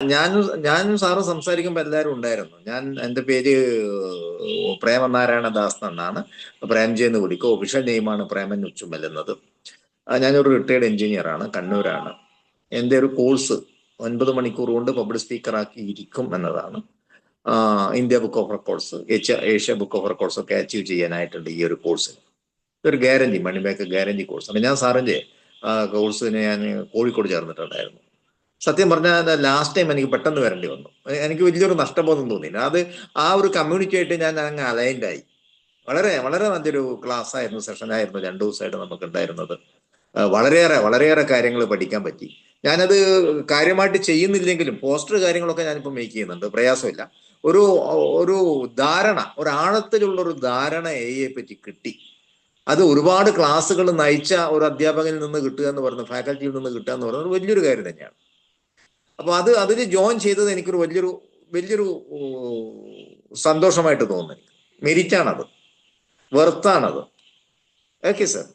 ഞാനും സാറ് സംസാരിക്കുമ്പോൾ എല്ലാവരും ഉണ്ടായിരുന്നു. എൻ്റെ പേര് പ്രേമനാരായണ ദാസ് എന്നാണ്. പ്രേംജി എന്ന് വിളിക്കും. ഒഫീഷ്യൽ നെയിമാണ് പ്രേമൻ ഉച്ചുമൽ എന്നത്. ഞാനൊരു റിട്ടയർഡ് എഞ്ചിനീയർ ആണ്, കണ്ണൂരാണ്. എൻ്റെ ഒരു കോഴ്സ് 9 മണിക്കൂർ കൊണ്ട് പബ്ലിക് സ്പീക്കറാക്കി ഇരിക്കും എന്നതാണ്. India book of records, Asia book of records ഒക്കെ അച്ചീവ് ചെയ്യാനായിട്ടുണ്ട് ഈ ഒരു കോഴ്സിന്. ഇതൊരു guarantee, money back guarantee course. അപ്പം ഞാൻ സാറിൻ്റെ കോഴ്സിന് ഞാൻ കോഴിക്കോട് ചേർന്നിട്ടുണ്ടായിരുന്നു. സത്യം പറഞ്ഞാൽ ലാസ്റ്റ് ടൈം എനിക്ക് പെട്ടെന്ന് വരേണ്ടി വന്നു. എനിക്ക് വലിയൊരു നഷ്ടബോധം തോന്നിയില്ല. ആ ഒരു കമ്മ്യൂണിറ്റി ആയിട്ട് ഞാൻ അങ്ങ് അലൈൻഡ് ആയി. വളരെ വളരെ നല്ലൊരു ക്ലാസ് ആയിരുന്നു, സെഷനായിരുന്നു 2 ദിവസമായിട്ട് നമുക്ക് ഉണ്ടായിരുന്നത്. വളരെയേറെ കാര്യങ്ങൾ പഠിക്കാൻ പറ്റി. ഞാനത് കാര്യമായിട്ട് ചെയ്യുന്നില്ലെങ്കിലും പോസ്റ്റർ കാര്യങ്ങളൊക്കെ ഞാനിപ്പോൾ മേക്ക് ചെയ്യുന്നുണ്ട്, പ്രയാസമില്ല. ഒരു ഒരു ധാരണ, ഒരു ആഴത്തിലുള്ള ഒരു ധാരണ എയെ പറ്റി കിട്ടി. അത് ഒരുപാട് ക്ലാസ്സുകൾ നയിച്ച ഒരു അധ്യാപകനിൽ നിന്ന് കിട്ടുക എന്ന് പറയുന്നത്, ഫാക്കൽറ്റിയിൽ നിന്ന് കിട്ടുക എന്ന് പറയുന്നത് വലിയൊരു കാര്യം തന്നെയാണ്. അപ്പൊ അതിൽ ജോയിൻ ചെയ്തത് എനിക്കൊരു വലിയൊരു സന്തോഷമായിട്ട് തോന്നുന്നു. മെരിറ്റാണത്, വെർത്താണത്. Okay sir.